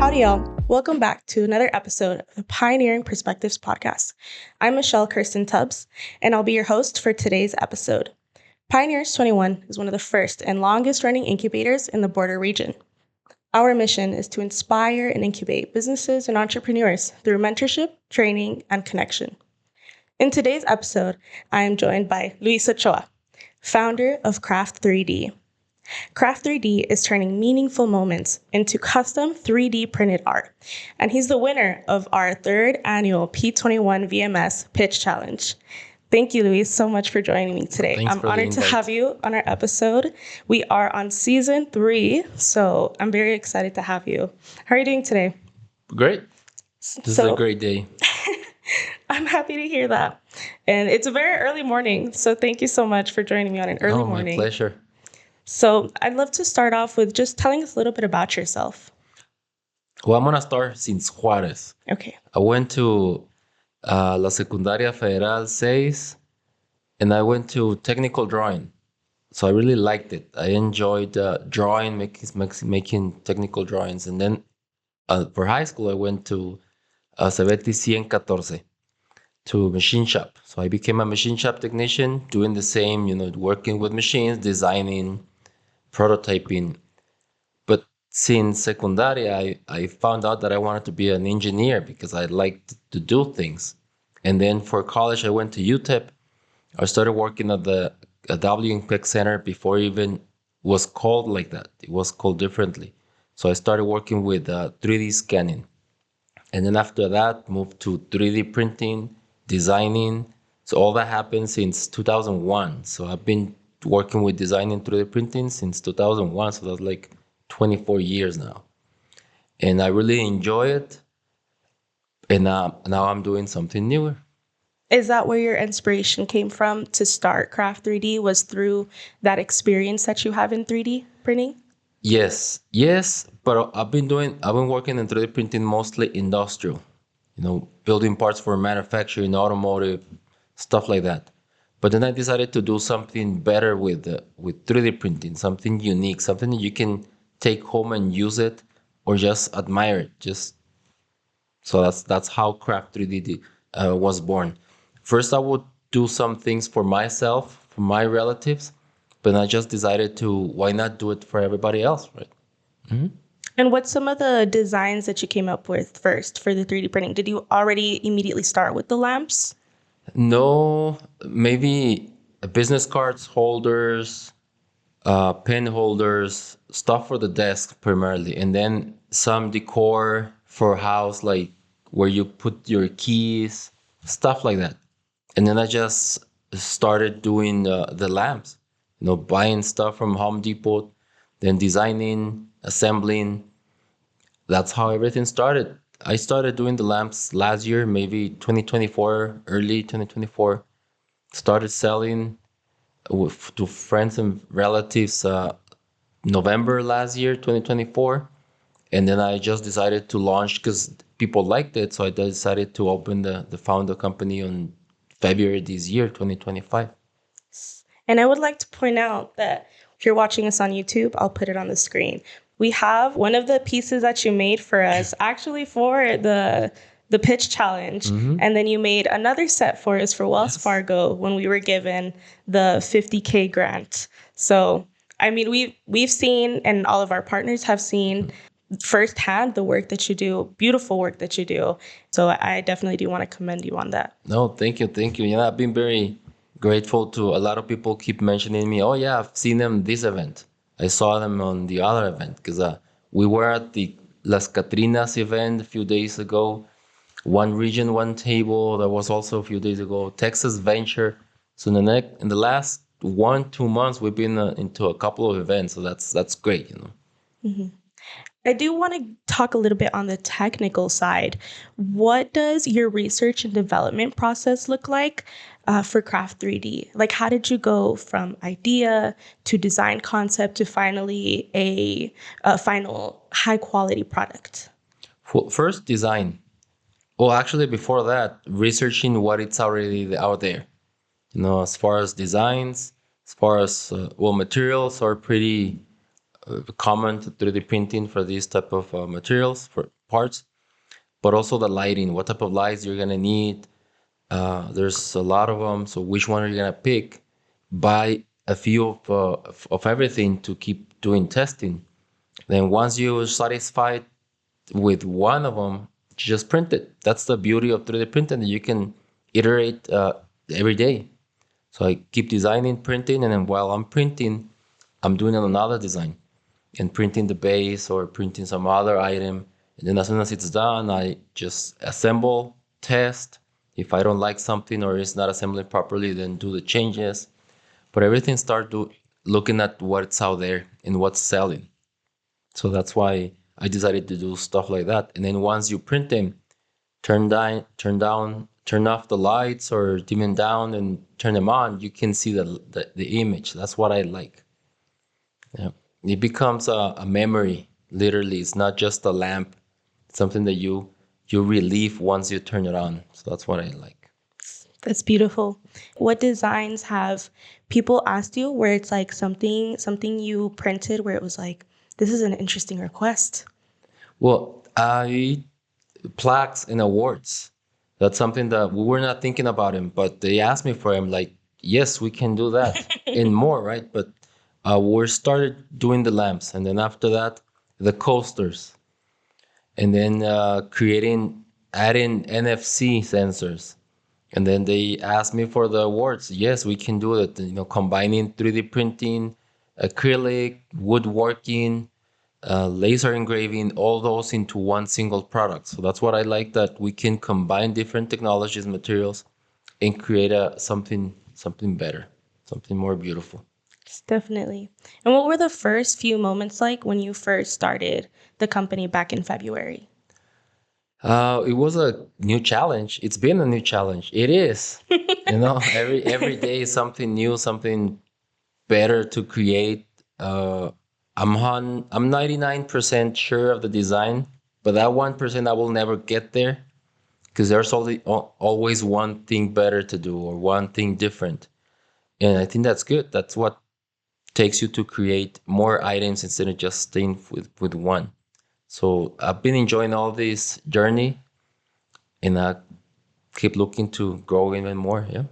Howdy, y'all. Welcome back to another episode of the Pioneering Perspectives podcast. I'm Michelle Kirsten Tubbs, and I'll be your host for today's episode. Pioneers 21 is one of the first and longest running incubators in the border region. Our mission is to inspire and incubate businesses and entrepreneurs through mentorship, training, and connection. In today's episode, I am joined by Luis Ochoa, founder of Kraft 3D. Kraft 3D is turning meaningful moments into custom 3D printed art, and he's the winner of our third annual P21 VMS Pitch Challenge. Thank you, Luis, so much for joining me today. Thanks I'm for the honored to invite. have you on our episode. We are on season 3, so I'm very excited to have you. How are you doing today? Great. This is a great day. I'm happy to hear that. And it's a very early morning, so thank you so much for joining me on an early morning. My pleasure. So I'd love to start off with just telling us a little bit about yourself. Well, I'm going to start since Juárez. Okay. I went to La Secundaria Federal 6, and I went to technical drawing. So I really liked it. I enjoyed drawing, making technical drawings. And then for high school, I went to Cebeti 114 to machine shop. So I became a machine shop technician, doing the same, working with machines, designing, prototyping. But since secundaria, I found out that I wanted to be an engineer because I liked to do things. And then for college, I went to UTEP. I started working at the WMPEC Center before it even was called like that. It was called differently. So I started working with 3D scanning. And then after that, moved to 3D printing, designing. So all that happened since 2001. So I've been working with designing 3D printing since 2001. So that's like 24 years now. And I really enjoy it. And now I'm doing something newer. Is that where your inspiration came from to start Kraft 3D? Was through that experience that you have in 3D printing? Yes, but I've been working in 3D printing mostly industrial, building parts for manufacturing, automotive, stuff like that. But then I decided to do something better with 3D printing, something unique, something that you can take home and use it, or just admire it. So that's how Kraft 3D was born. First, I would do some things for myself, for my relatives, but I just decided why not do it for everybody else, right? Mm-hmm. And what's some of the designs that you came up with first for the 3D printing? Did you already immediately start with the lamps? No, maybe business cards, holders, pen holders, stuff for the desk primarily, and then some decor for house, like where you put your keys, stuff like that. And then I just started doing the lamps, buying stuff from Home Depot, then designing, assembling. That's how everything started. I started doing the lamps last year, maybe 2024, early 2024. Started selling to friends and relatives November last year, 2024. And then I just decided to launch because people liked it. So I decided to open the founder company on February this year, 2025. And I would like to point out that if you're watching us on YouTube, I'll put it on the screen. We have one of the pieces that you made for us actually for the pitch challenge. Mm-hmm. And then you made another set for us for Wells Fargo when we were given the $50K grant. So, I mean, we've seen, and all of our partners have seen firsthand the work that you do, beautiful work that you do. So I definitely do want to commend you on that. No, thank you. I've been very grateful to a lot of people keep mentioning me. Oh yeah, I've seen them this event. I saw them on the other event because we were at the Las Catrinas event a few days ago. One region, one table. That was also a few days ago. Texas Venture. So in the last 1-2 months, we've been into a couple of events. So that's great, Mm-hmm. I do want to talk a little bit on the technical side. What does your research and development process look like for Kraft 3D? Like, how did you go from idea to design concept to finally a final high quality product? First, design. Well, actually, before that, researching what it's already out there. As far as designs, as far as materials are pretty common to 3D printing for these type of materials for parts, but also the lighting. What type of lights you're gonna need? There's a lot of them. So which one are you gonna pick? Buy a few of everything to keep doing testing. Then once you're satisfied with one of them, just print it. That's the beauty of 3D printing. You can iterate every day. So I keep designing, printing, and then while I'm printing, I'm doing another design and printing the base or printing some other item. And then as soon as it's done, I just assemble, test. If I don't like something or it's not assembling properly, then do the changes. But everything starts looking at what's out there and what's selling. So that's why I decided to do stuff like that. And then once you print them, turn off the lights or dim them down and turn them on, you can see the image. That's what I like. Yeah. It becomes a memory, literally. It's not just a lamp. It's something that you relieve once you turn it on. So that's what I like. That's beautiful. What designs have people asked you where it's like something you printed where it was like, this is an interesting request? Well, I plaques and awards. That's something that we were not thinking about him, but they asked me for him. Like, yes, we can do that and more, right? But we started doing the lamps, and then after that, the coasters, and then adding NFC sensors. And then they asked me for the awards. Yes, we can do it. You know, combining 3D printing, acrylic, woodworking, laser engraving, all those into one single product. So that's what I like, that we can combine different technologies, materials, and create something better, something more beautiful. Definitely. And what were the first few moments like when you first started the company back in February? It was a new challenge. It's been a new challenge. It is. Every day is something new, something better to create. I'm 99% sure of the design, but that 1% I will never get there because there's always one thing better to do or one thing different. And I think that's good. That's what takes you to create more items instead of just staying with one. So I've been enjoying all this journey, and I keep looking to grow even more. Yeah.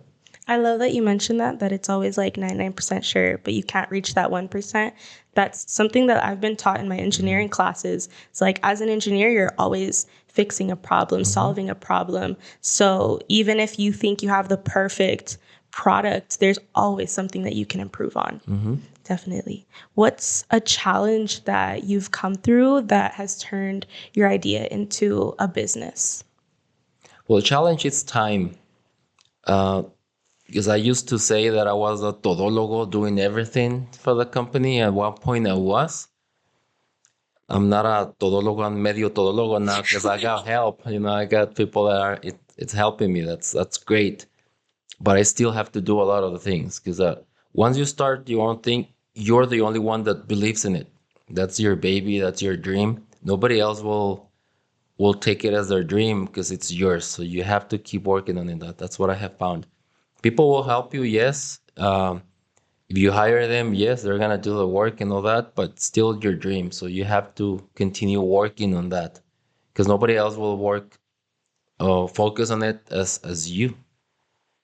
I love that you mentioned that it's always like 99% sure, but you can't reach that 1%. That's something that I've been taught in my engineering classes. It's like, as an engineer, you're always fixing a problem, solving a problem. So even if you think you have the perfect product, there's always something that you can improve on. Definitely. What's a challenge that you've come through that has turned your idea into a business? Well, the challenge is time. Because I used to say that I was a todólogo doing everything for the company. At one point, I was. I'm not a todólogo. I'm medio todólogo now because I got help. I got people that it's helping me. That's great. But I still have to do a lot of the things because once you start your own thing, you're the only one that believes in it. That's your baby. That's your dream. Nobody else will take it as their dream because it's yours. So you have to keep working on it. That's what I have found. People will help you, yes. If you hire them, yes, they're gonna do the work and all that, but still your dream. So you have to continue working on that because nobody else will focus on it as you.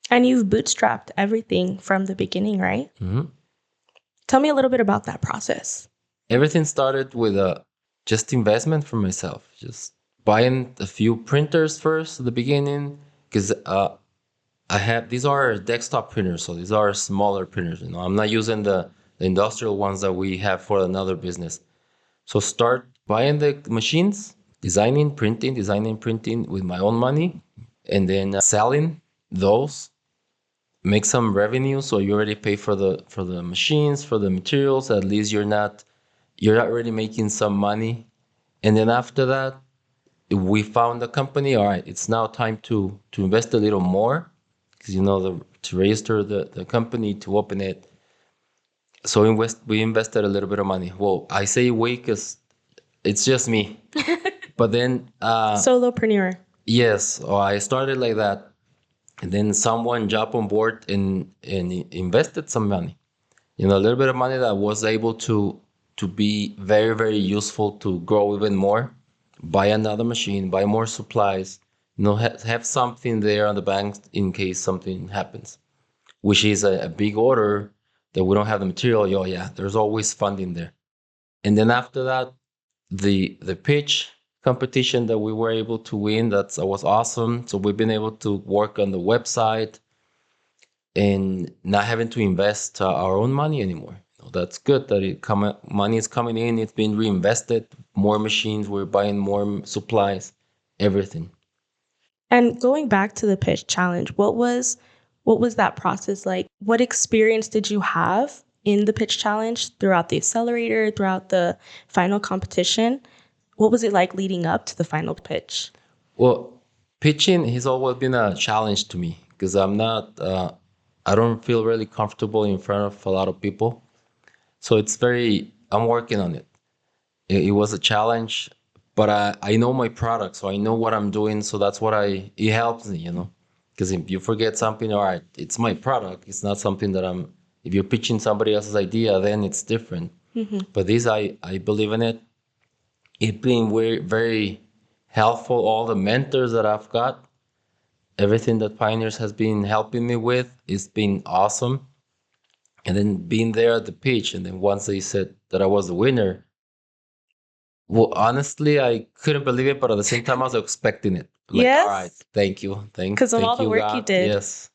And you've bootstrapped everything from the beginning, right? Tell me a little bit about that process. Everything started with just investment for myself, just buying a few printers first at the beginning because I have these are desktop printers, so these are smaller printers. I'm not using the industrial ones that we have for another business. So start buying the machines, designing, printing with my own money, and then selling those. Make some revenue, so you already pay for the machines, for the materials. At least you're already making some money, and then after that, we found a company. All right, it's now time to invest a little more because to register the company, to open it. So we invested a little bit of money. Well, I say we because it's just me. But then Solopreneur. yes, I started like that, and then someone jumped on board and invested some money. A little bit of money that was able to be very, very useful to grow even more. Buy another machine, buy more supplies, have something there on the bank in case something happens, which is a big order that we don't have the material. Oh yeah, there's always funding there. And then after that, the pitch competition that we were able to win, that was awesome. So we've been able to work on the website and not having to invest our own money anymore. That's good that money is coming in, it's being reinvested, more machines, we're buying more supplies, everything. And going back to the pitch challenge, what was that process like? What experience did you have in the pitch challenge throughout the accelerator, throughout the final competition? What was it like leading up to the final pitch? Well, pitching has always been a challenge to me because I don't feel really comfortable in front of a lot of people. So I'm working on it. It was a challenge, but I know my product, so I know what I'm doing. So that's it helps me. Because if you forget something, all right, it's my product. It's not something if you're pitching somebody else's idea, then it's different. But I believe in it. It's been very, very helpful. All the mentors that I've got, everything that Pioneers has been helping me with, it's been awesome. And then being there at the pitch, and then once they said that I was the winner, well, honestly, I couldn't believe it, but at the same time, I was expecting it. Like, all right, Yes, thank you, because of all thank the you, work you God. did. Yes,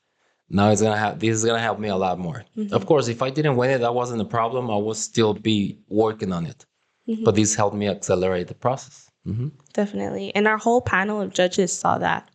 this is gonna help me a lot more. Of course, if I didn't win it, that wasn't a problem. I would still be working on it, but this helped me accelerate the process. Definitely. And our whole panel of judges saw that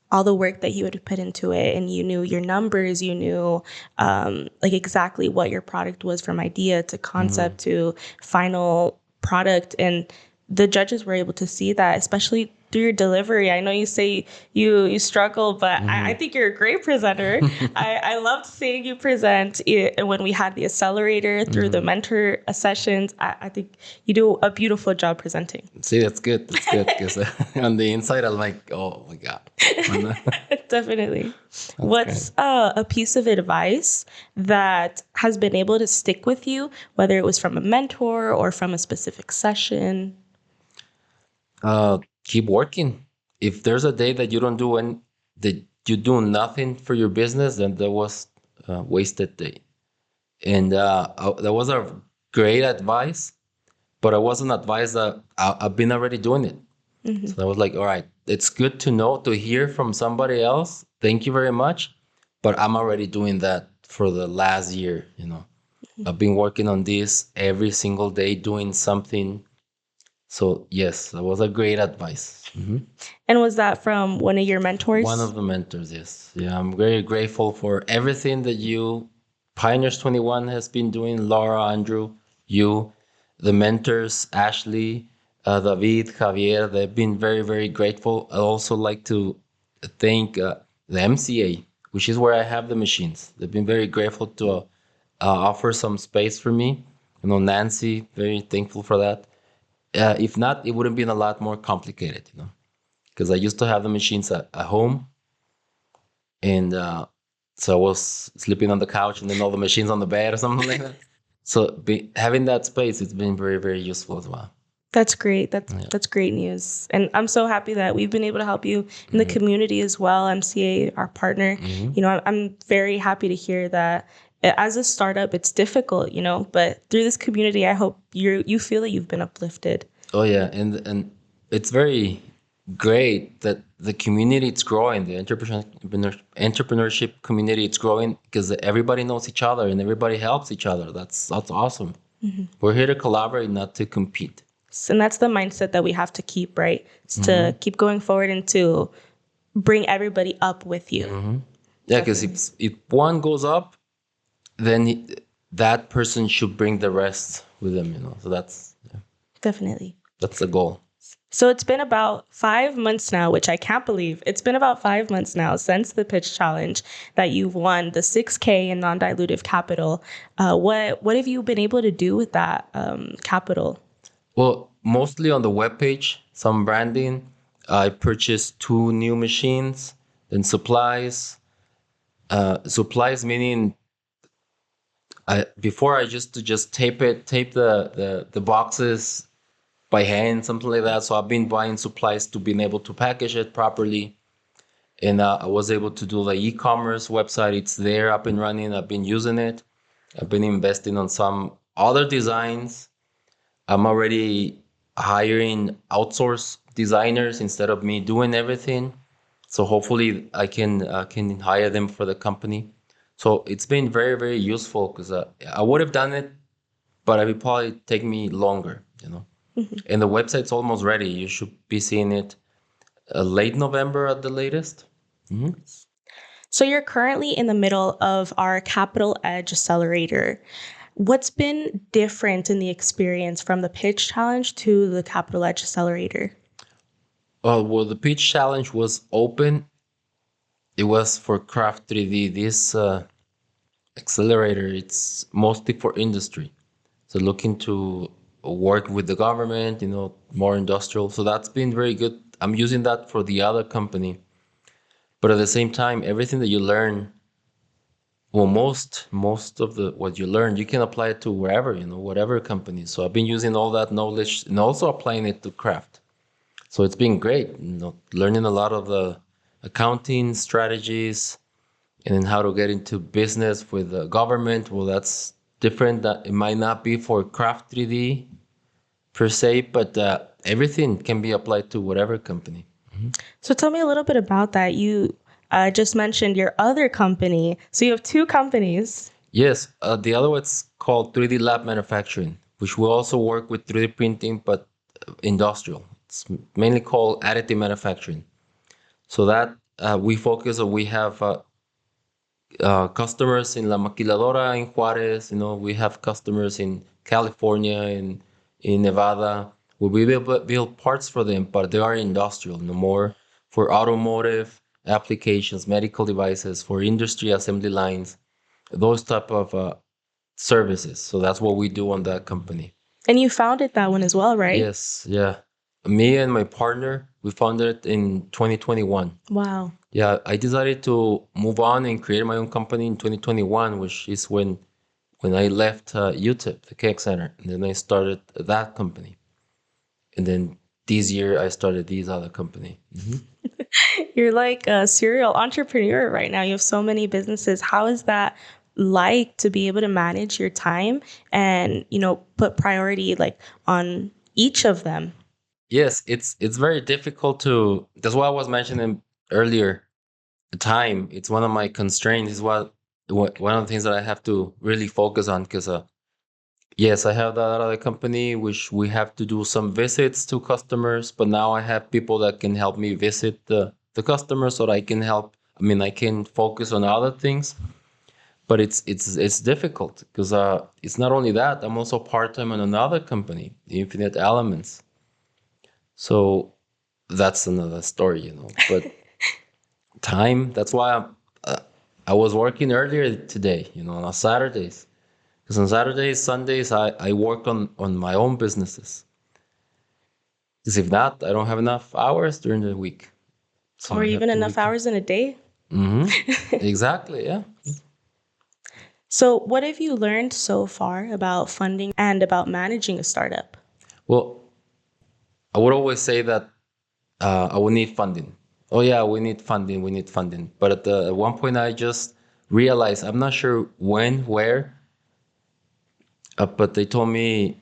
all the work that you would put into it, and you knew your numbers, you knew like exactly what your product was from idea to concept to final product. And the judges were able to see that, especially through your delivery. I know you say you struggle, but I think you're a great presenter. I loved seeing you present when we had the accelerator through the mentor sessions. I think you do a beautiful job presenting. See, that's good. That's good because on the inside, I'm like, oh my God. Definitely. What's a piece of advice that has been able to stick with you, whether it was from a mentor or from a specific session? Keep working. If there's a day that that you do nothing for your business, then that was a wasted day. And that was a great advice, but it wasn't advice that I've been already doing it. So I was like, all right, it's good to know, to hear from somebody else. Thank you very much. But I'm already doing that for the last year. I've been working on this every single day, doing something. So yes, that was a great advice. And was that from one of your mentors? One of the mentors, yes. Yeah, I'm very grateful for everything that Pioneers 21 has been doing, Laura, Andrew, you, the mentors, Ashley, David, Javier. They've been very, very grateful. I also like to thank the MCA, which is where I have the machines. They've been very grateful to offer some space for me. Nancy, very thankful for that. If not, it would have been a lot more complicated. Because I used to have the machines at home, and so I was sleeping on the couch, and then all the machines on the bed or something like that. So having that space, it's been very, very useful as well. That's great. That's great news. And I'm so happy that we've been able to help you in the community as well. MCA, our partner. I'm very happy to hear that as a startup, it's difficult, but through this community, I hope you feel that you've been uplifted. Oh yeah, and it's very great that the community is growing, the entrepreneurship community it's growing because everybody knows each other and everybody helps each other. That's awesome. We're here to collaborate, not to compete. And that's the mindset that we have to keep, right? It's to keep going forward and to bring everybody up with you. Yeah, because if one goes up, then that person should bring the rest with them. So Definitely. that's the goal. So it's been about 5 months now, which I can't believe. It's been about 5 months now since the pitch challenge that you've won the 6K in non-dilutive capital. What have you been able to do with that capital? Well, mostly on the webpage, some branding. I purchased 2 new machines, then supplies. Supplies meaning Before I used to just tape the boxes by hand, something like that. So I've been buying supplies to being able to package it properly, and I was able to do the e-commerce website. It's there, up and running. I've been using it. I've been investing on some other designs. I'm already hiring outsource designers instead of me doing everything. So hopefully I can hire them for the company. So it's been very very useful because I would have done it, but it would probably take me longer, you know. Mhm. And the website's almost ready. You should be seeing it late November at the latest. Hmm. So you're currently in the middle of our Capital Edge Accelerator. What's been different in the experience from the pitch challenge to the Capital Edge Accelerator? Well, the pitch challenge was open. It was for Craft 3D. This accelerator, it's mostly for industry. So looking to work with the government, more industrial. So that's been very good. I'm using that for the other company. But at the same time, everything that you learn, well, most of the what you learn, you can apply it to wherever, whatever company. So I've been using all that knowledge and also applying it to craft. So it's been great, learning a lot of the accounting strategies and then how to get into business with the government. Well, that's different. That it might not be for craft 3D per se, but everything can be applied to whatever company. So tell me a little bit about that. You just mentioned your other company. So you have two companies. Yes, the other one's called 3D Lab Manufacturing, which will also work with 3D printing, but industrial. It's mainly called additive manufacturing. So that we focus on, we have customers in La Maquiladora in Juarez. We have customers in California, in Nevada. We build parts for them, but they are industrial, no more for automotive applications, medical devices, for industry assembly lines, those type of services. So that's what we do on that company. And you founded that one as well, right? Yes, yeah. Me and my partner, we founded it in 2021. Wow. Yeah, I decided to move on and create my own company in 2021, which is when I left UTEP, the Cake Center, and then I started that company. And then this year I started this other company. You're like a serial entrepreneur right now. You have so many businesses. How is that like to be able to manage your time and, put priority like on each of them? Yes, it's very difficult to. That's what I was mentioning earlier. Time, it's one of my constraints. Is one of the things that I have to really focus on because yes, I have that other company which we have to do some visits to customers, but now I have people that can help me visit the customers so that I can help. I mean, I can focus on other things, but it's difficult because it's not only that. I'm also part time on another company, the Infinite Elements. So that's another story, But time. That's why I was working earlier today, on Saturdays. Because on Saturdays, Sundays, I work on my own businesses. Because if not, I don't have enough hours during the week. So Or I have even to enough hours in a day? Exactly, yeah. So, what have you learned so far about funding and about managing a startup? Well, I would always say that I would need funding. Oh yeah, we need funding. We need funding. But at one point, I just realized I'm not sure when, where, but they told me.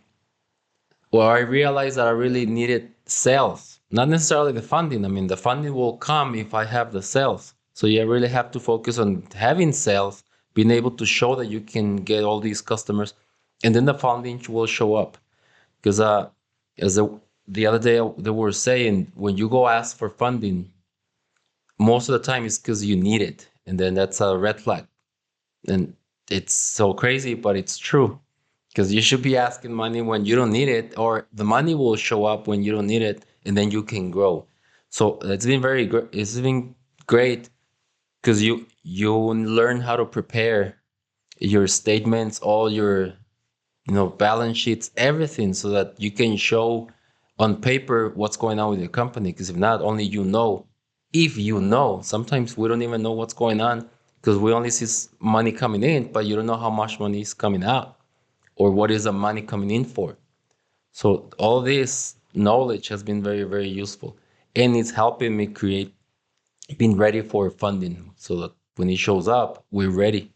Well, I realized that I really needed sales, not necessarily the funding. I mean, the funding will come if I have the sales. So you really have to focus on having sales, being able to show that you can get all these customers, and then the funding will show up. Because as the other day they were saying, when you go ask for funding, most of the time it's because you need it, and then that's a red flag. And it's so crazy, but it's true. Because you should be asking money when you don't need it, or the money will show up when you don't need it, and then you can grow. So it's been very great. It's been great because you learn how to prepare your statements, all your balance sheets, everything, so that you can show on paper what's going on with your company. Because if not, only if you know, sometimes we don't even know what's going on because we only see money coming in, but you don't know how much money is coming out or what is the money coming in for. So all this knowledge has been very, very useful, and it's helping me create, being ready for funding, so that when it shows up, we're ready.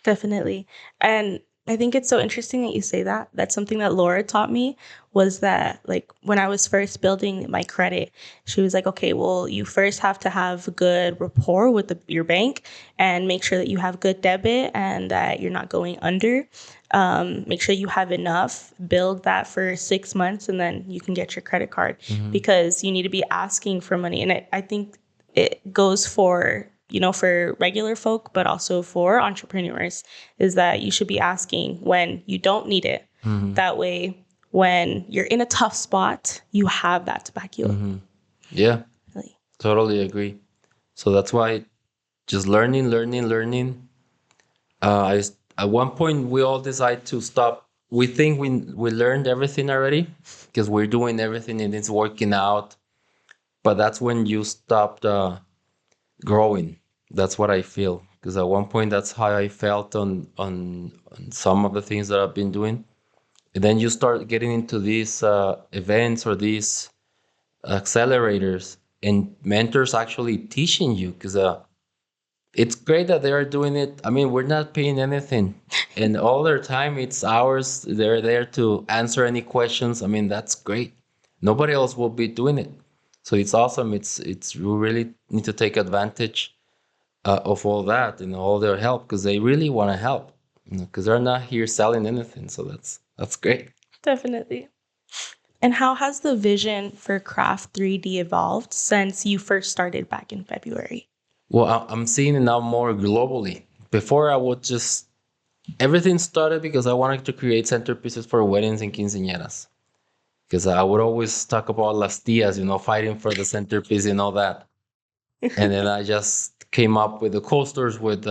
Definitely. And I think it's so interesting that you say that. That's something that Laura taught me, was that like when I was first building my credit, she was like, okay, well, you first have to have good rapport with your bank and make sure that you have good debit and that you're not going under. Make sure you have enough, build that for 6 months, and then you can get your credit card because you need to be asking for money. And I think it goes for, for regular folk, but also for entrepreneurs, is that you should be asking when you don't need it. That way, when you're in a tough spot, you have that to back you up. Yeah, Really. totally agree. So that's why just learning. At one point, we all decide to stop. We think we learned everything already because we're doing everything and it's working out. But that's when you stopped growing. That's what I feel. Because at one point, that's how I felt on some of the things that I've been doing. And then you start getting into these events or these accelerators and mentors actually teaching you, because it's great that they are doing it. I mean, we're not paying anything, and all their time, it's ours. They're there to answer any questions. I mean, that's great. Nobody else will be doing it, so it's awesome. It's we really need to take advantage of all that and all their help, because they really want to help. Because they're not here selling anything, so that's great. Definitely. And how has the vision for Craft 3D evolved since you first started back in February? Well, I'm seeing it now more globally. Before, I would just everything started because I wanted to create centerpieces for weddings and quinceañeras. Because I would always talk about las tias, fighting for the centerpiece and all that. And then I just came up with the coasters with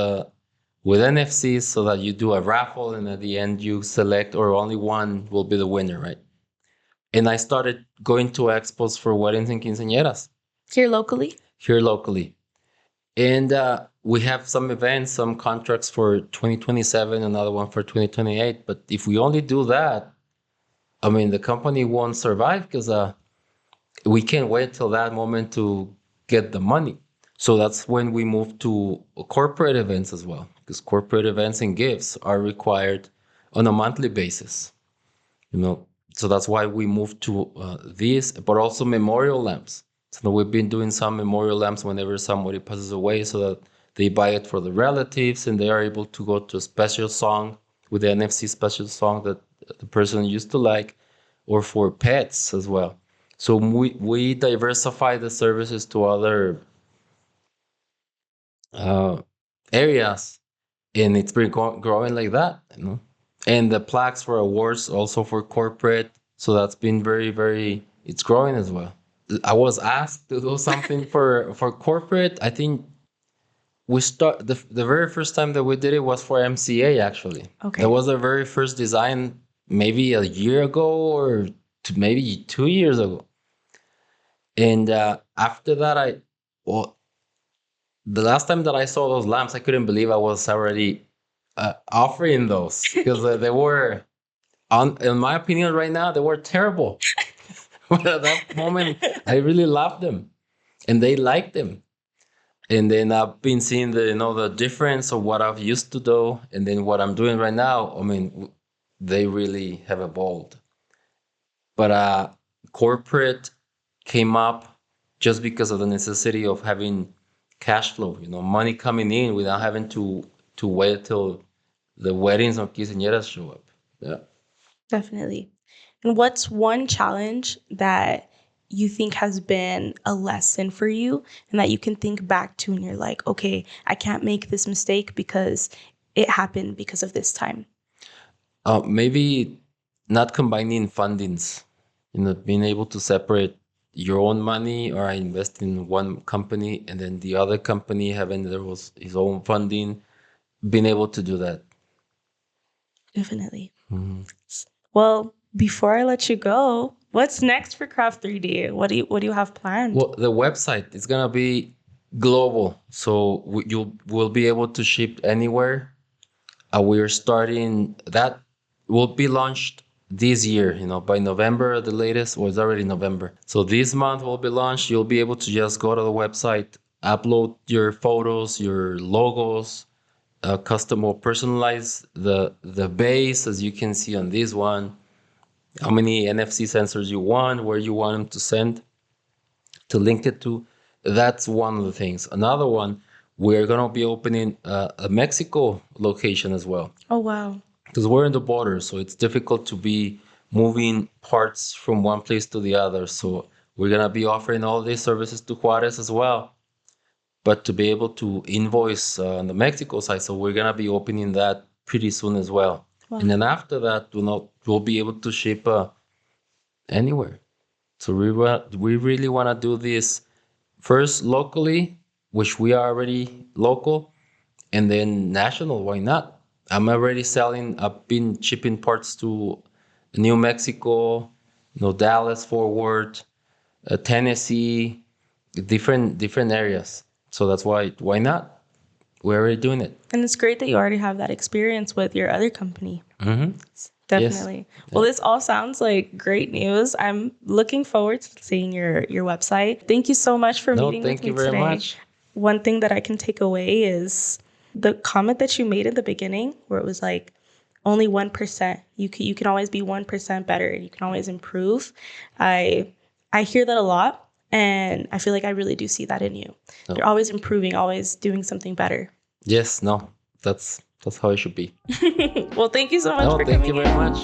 NFCs, so that you do a raffle, and at the end you select, or only one will be the winner, right? And I started going to expos for weddings and quinceañeras Here locally? here locally. And we have some events, some contracts for 2027, another one for 2028. But if we only do that, I mean, the company won't survive, because we can't wait till that moment to get the money. So that's when we move to corporate events as well, because corporate events and gifts are required on a monthly basis. So that's why we moved to these, but also memorial lamps. So we've been doing some memorial lamps whenever somebody passes away, so that they buy it for the relatives and they are able to go to a special song with the NFC special song that the person used to like, or for pets as well. So we diversify the services to other areas, and it's been growing like that. And the plaques for awards also for corporate, so that's been very, very, it's growing as well. I was asked to do something for corporate. I think we start the very first time that we did it was for MCA, actually. Okay. That was the very first design, maybe a year ago, or maybe 2 years ago. And after that, well, the last time that I saw those lamps, I couldn't believe I was already offering those, because they were, in my opinion, right now, they were terrible. But at that moment, I really loved them, and they liked them. And then I've been seeing the difference of what I've used to do, and then what I'm doing right now. I mean, they really have evolved. But corporate came up just because of the necessity of having cash flow, money coming in without having to wait till the weddings or quinceañeras show up. Yeah. Definitely. And what's one challenge that you think has been a lesson for you and that you can think back to and you're like, okay, I can't make this mistake because it happened because of this time? Maybe not combining fundings, being able to separate your own money, or I invest in one company and then the other company having his own funding, being able to do that. Definitely. Mhm. Well, before I let you go, what's next for Craft 3D? What do you have planned? Well, the website is gonna be global. So you will be able to ship anywhere. We're starting that will be launched this year, by November at the latest, or it's already November. So this month will be launched. You'll be able to just go to the website, upload your photos, your logos, custom or personalize the base, as you can see on this one, how many NFC sensors you want, where you want them to send, to link it to. That's one of the things. Another one, we're going to be opening a Mexico location as well, Oh, wow. because we're in the border, so it's difficult to be moving parts from one place to the other. So we're going to be offering all these services to Juarez as well, but to be able to invoice on the Mexico side. So we're going to be opening that pretty soon as well. Wow. And then after that, we'll be able to ship anywhere. So we really want to do this first locally, which we are already local, and then national. Why not? I'm already selling. I've been shipping parts to New Mexico, Dallas, Fort Worth, Tennessee, different areas. So that's why not? We're already doing it. And it's great that you already have that experience with your other company. Mm-hmm. Definitely. Yes. Well, this all sounds like great news. I'm looking forward to seeing your website. Thank you so much for meeting with me today. Thank you very much. One thing that I can take away is the comment that you made at the beginning, where it was like only 1%. You can always be 1% better. You can always improve. I hear that a lot, and I feel like I really do see that in you. No. You're always improving, always doing something better. Yes, no, that's how it should be. Well, thank you so much for coming in. Thank you very much.